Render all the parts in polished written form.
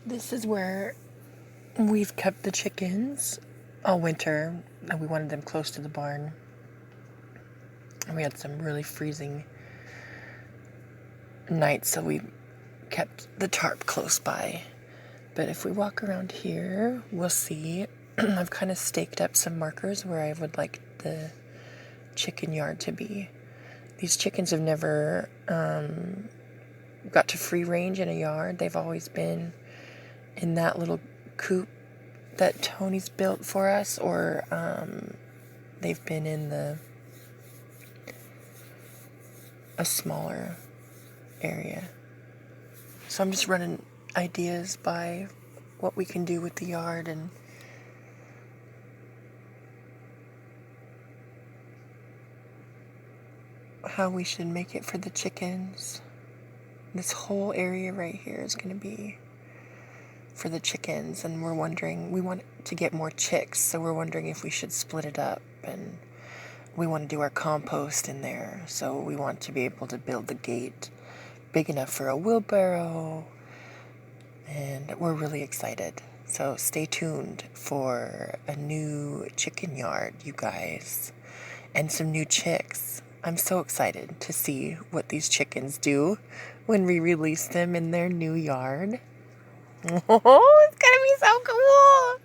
This is where we've kept the chickens all winter, and we wanted them close to the barn. And we had some really freezing nights, so we kept the tarp close by. But if we walk around here, we'll see I've kind of staked up some markers where I would like the chicken yard to be. These chickens have never got to free range in a yard. They've always been in that little coop that Tony's built for us, or they've been in a smaller area. So I'm just running ideas by what we can do with the yard and how we should make it for the chickens. This whole area right here is going to be for the chickens, and we're wondering, we want to get more chicks, so we're wondering if we should split it up, and we want to do our compost in there, so we want to be able to build the gate big enough for a wheelbarrow, and we're really excited. So stay tuned for a new chicken yard, you guys, and some new chicks. I'm so excited to see what these chickens do when we release them in their new yard. Oh, it's gonna be so cool!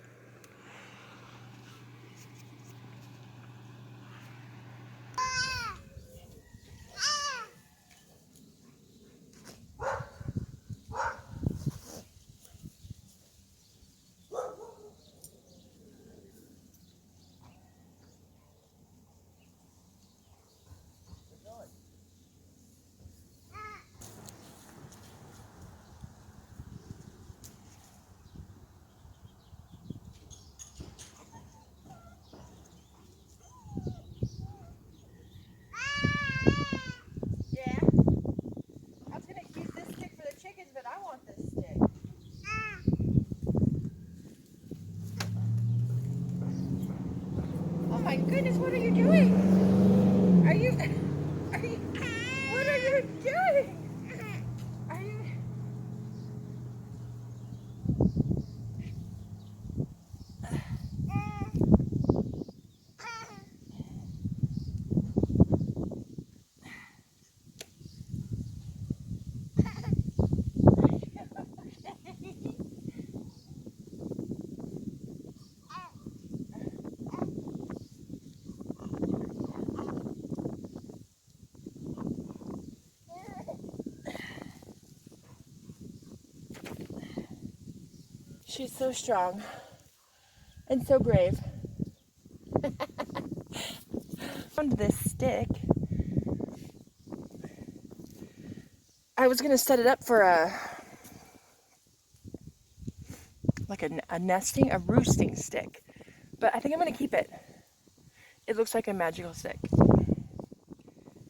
Oh my goodness, what are you doing? What are you doing? Are you... She's so strong and so brave. Found this stick. I was gonna set it up for a roosting stick, but I think I'm gonna keep it. It looks like a magical stick,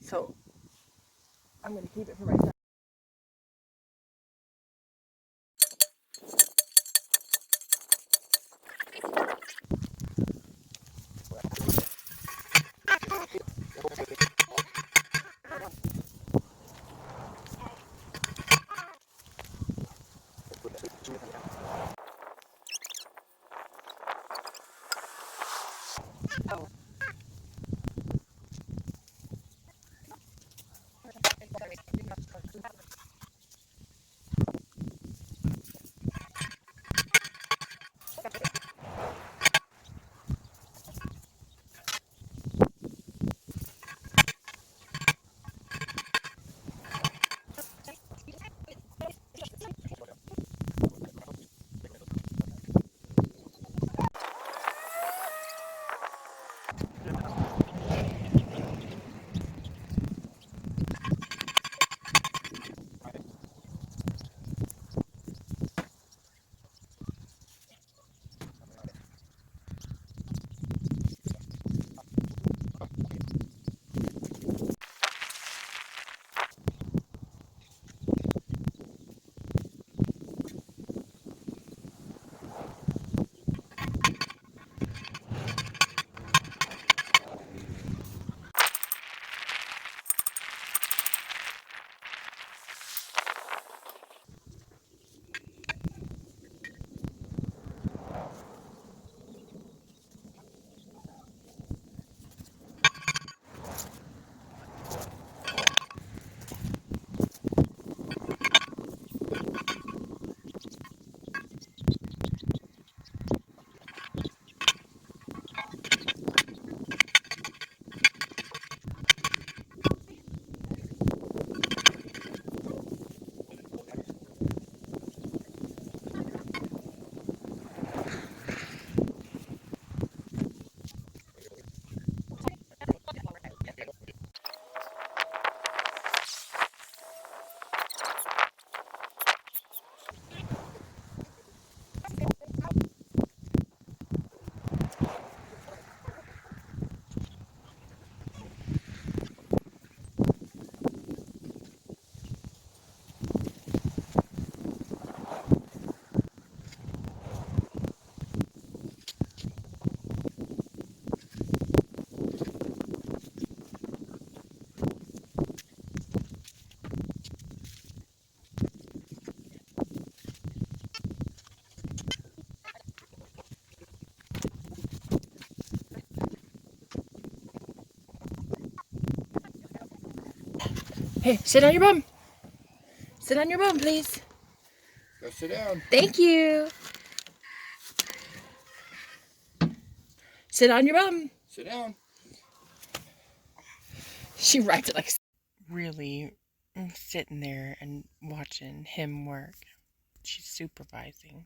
so I'm gonna keep it for myself. Hey, sit on your bum. Sit on your bum, please. Go sit down. Thank you. Sit on your bum. Sit down. She rides it like really sitting there and watching him work. She's supervising.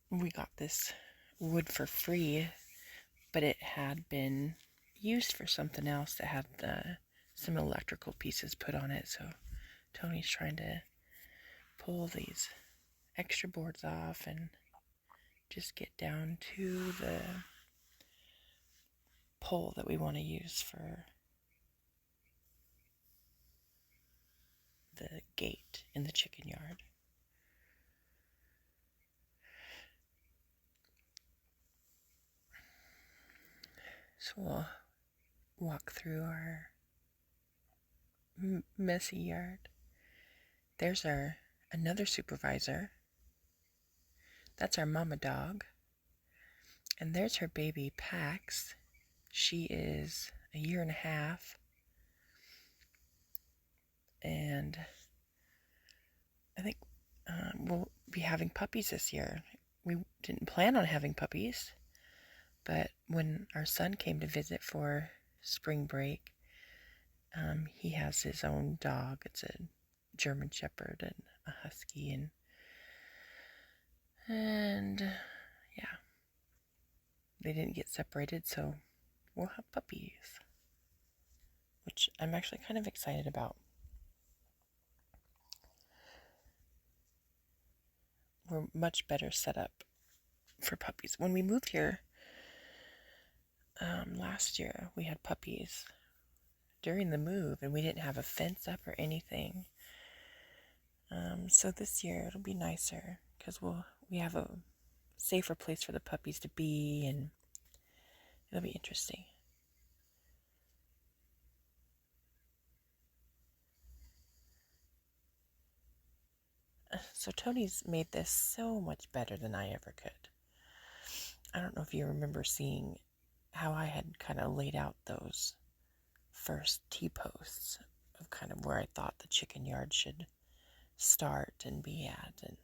We got this wood for free, but it had been used for something else that had some electrical pieces put on it. So Tony's trying to pull these extra boards off and just get down to the pole that we want to use for the gate in the chicken yard. So we'll walk through our messy yard. There's another supervisor. That's our mama dog. And there's her baby, Pax. She is a year and a half. And I think we'll be having puppies this year. We didn't plan on having puppies, but when our son came to visit for spring break, he has his own dog. It's a German Shepherd and a Husky, and yeah, they didn't get separated, so we'll have puppies, which I'm actually kind of excited about. We're much better set up for puppies. When we moved here last year, we had puppies during the move, and we didn't have a fence up or anything. So this year it'll be nicer because we have a safer place for the puppies to be, and it'll be interesting. So Tony's made this so much better than I ever could. I don't know if you remember seeing how I had kind of laid out those first T-posts of kind of where I thought the chicken yard should start and be at, and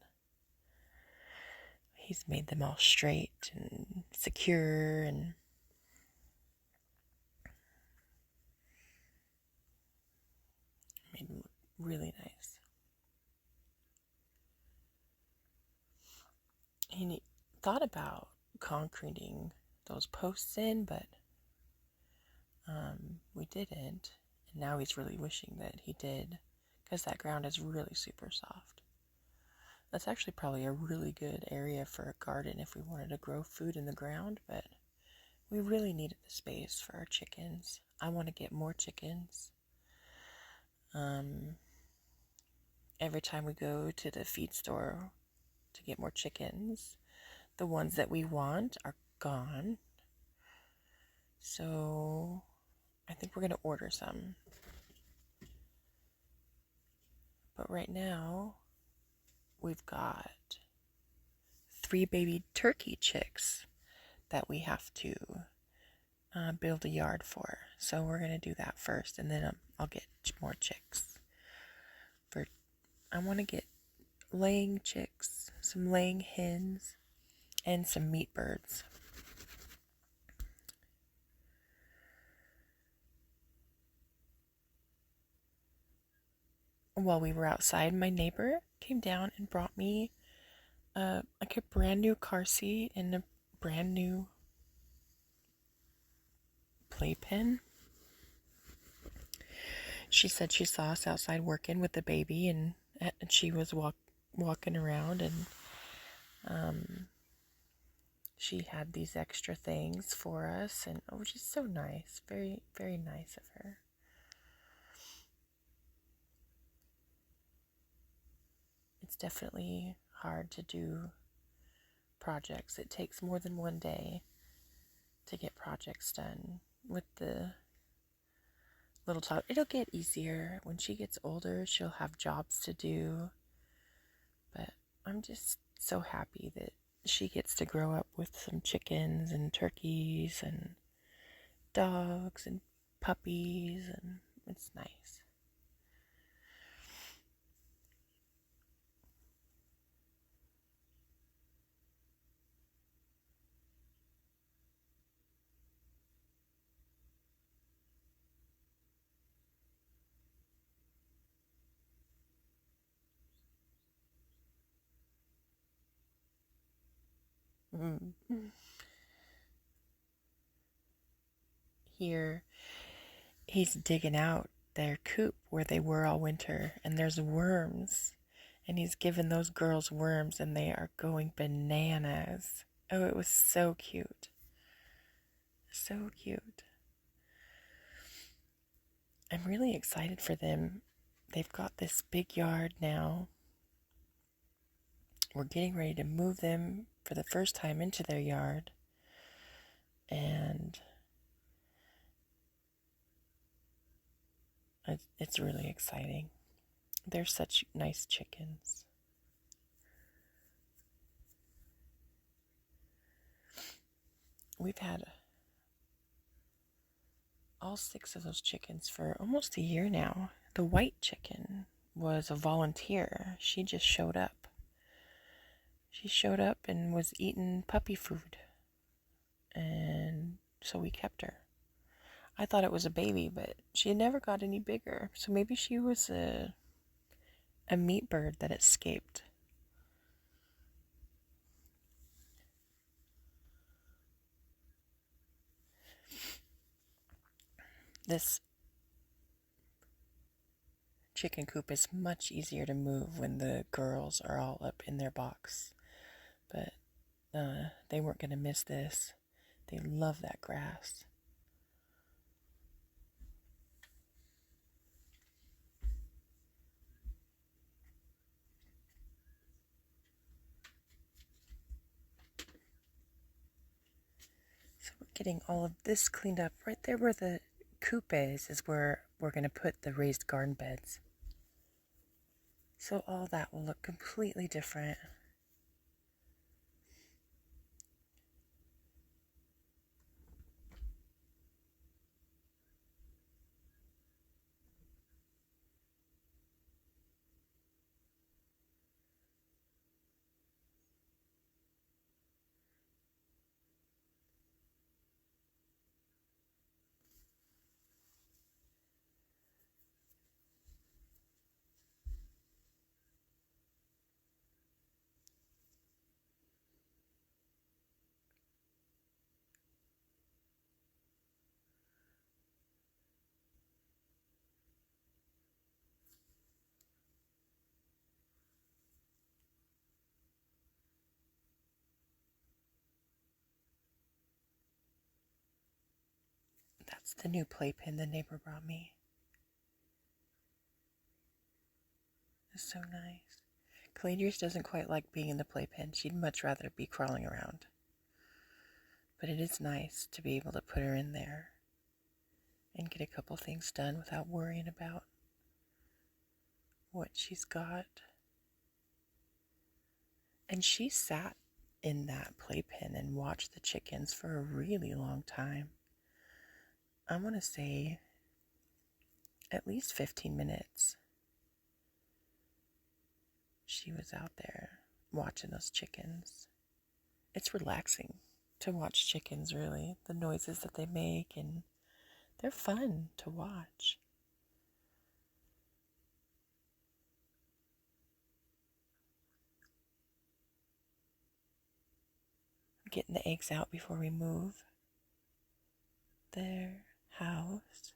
he's made them all straight and secure and made them look really nice. He thought about concreting those posts in, but we didn't, and now he's really wishing that he did, because that ground is really super soft. That's actually probably a really good area for a garden if we wanted to grow food in the ground, but we really needed the space for our chickens. I want to get more chickens. Every time we go to the feed store to get more chickens, the ones that we want are gone. So I think we're going to order some. But right now, we've got 3 baby turkey chicks that we have to build a yard for. So we're going to do that first, and then I'll get more chicks. I want to get laying chicks, some laying hens, and some meat birds. While we were outside, my neighbor came down and brought me like a brand new car seat and a brand new playpen. She said she saw us outside working with the baby, and she was walking around, and she had these extra things for us, and which is so nice, very, very nice of her. It's definitely hard to do projects. It takes more than one day to get projects done with the little child. It'll get easier. When she gets older, she'll have jobs to do. But I'm just so happy that she gets to grow up with some chickens and turkeys, and dogs and puppies, and it's nice. Mm. Here, he's digging out their coop where they were all winter, and there's worms. And he's given those girls worms, and they are going bananas. Oh, it was so cute. So cute. I'm really excited for them. They've got this big yard now. We're getting ready to move them for the first time into their yard. And it's really exciting. They're such nice chickens. We've had all 6 of those chickens for almost a year now. The white chicken was a volunteer. She just showed up. She showed up and was eating puppy food. And so we kept her. I thought it was a baby, but she never got any bigger. So maybe she was a meat bird that escaped. This chicken coop is much easier to move when the girls are all up in their box. But they weren't going to miss this. They love that grass. So we're getting all of this cleaned up. Right there where the coop is where we're going to put the raised garden beds. So all that will look completely different. That's the new playpen the neighbor brought me. It's so nice. Caladius doesn't quite like being in the playpen. She'd much rather be crawling around. But it is nice to be able to put her in there and get a couple things done without worrying about what she's got. And she sat in that playpen and watched the chickens for a really long time. I want to say at least 15 minutes. She was out there watching those chickens. It's relaxing to watch chickens, really. The noises that they make, and they're fun to watch. I'm getting the eggs out before we move their house.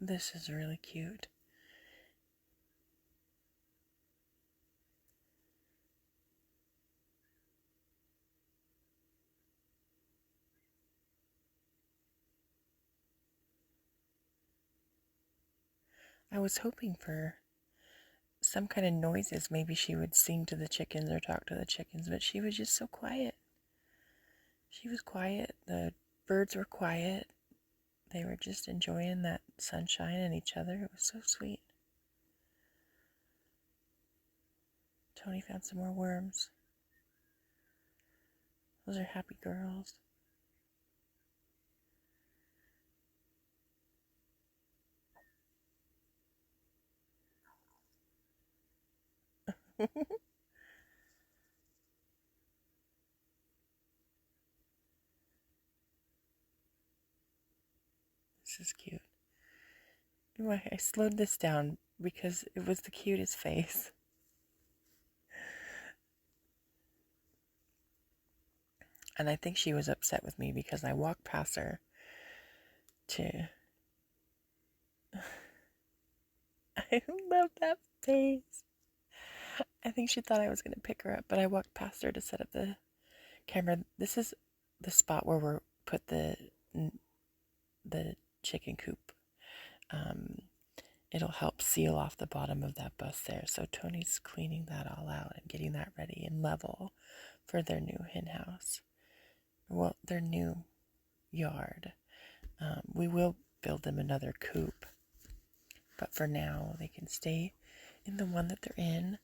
This is really cute. I was hoping for some kind of noises. Maybe she would sing to the chickens or talk to the chickens, but she was just so quiet. She was quiet. The birds were quiet. They were just enjoying that sunshine and each other. It was so sweet. Tony found some more worms. Those are happy girls. This is cute. I slowed this down because it was the cutest face. And I think she was upset with me because I walked past her to... I love that face. I think she thought I was going to pick her up, but I walked past her to set up the camera. This is the spot where we're put the chicken coop. It'll help seal off the bottom of that bus there. So Tony's cleaning that all out and getting that ready and level for their new hen house. Well, their new yard. We will build them another coop, but for now they can stay in the one that they're in.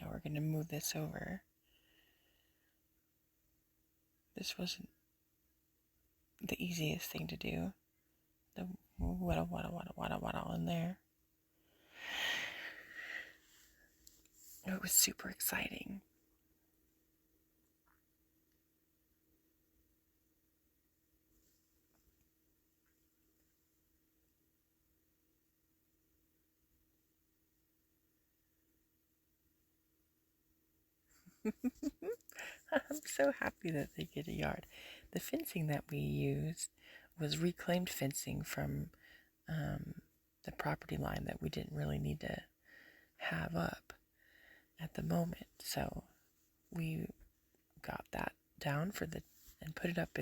Now we're going to move this over. This wasn't the easiest thing to do. The waddle in there. It was super exciting. I'm so happy that they get a yard. The fencing that we used was reclaimed fencing from the property line that we didn't really need to have up at the moment. So we got that down and put it up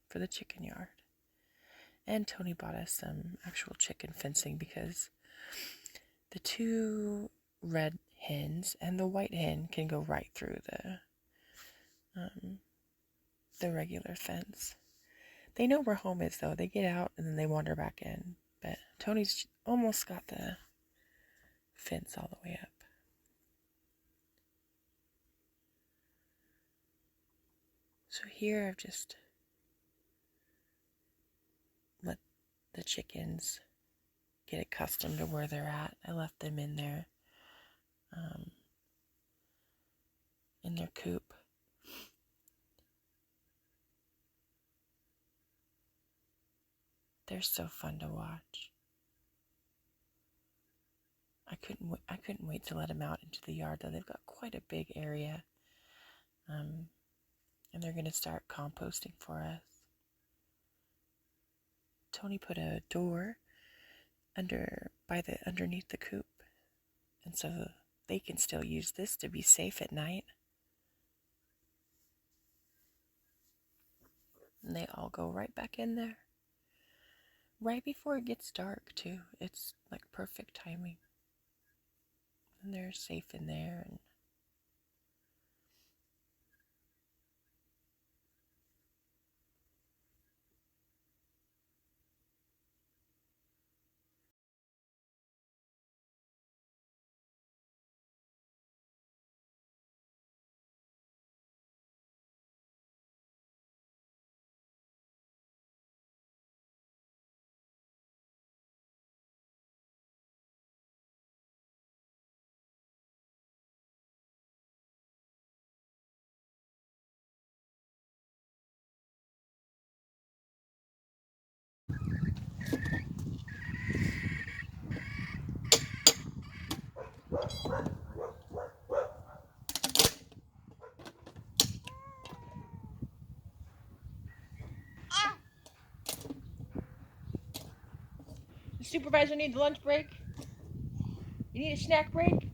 for the chicken yard. And Tony bought us some actual chicken fencing because the two red hens and the white hen can go right through the regular fence. They know where home is, though. They get out and then they wander back in. But Tony's almost got the fence all the way up. So here I've just let the chickens get accustomed to where they're at. I left them in there, in their coop. They're so fun to watch. I couldn't wait to let them out into the yard, though. They've got quite a big area, and they're going to start composting for us. Tony put a door underneath the coop, and so they can still use this to be safe at night. And they all go right back in there. Right before it gets dark, too. It's like perfect timing. And they're safe in there. And The supervisor needs a lunch break. You need a snack break?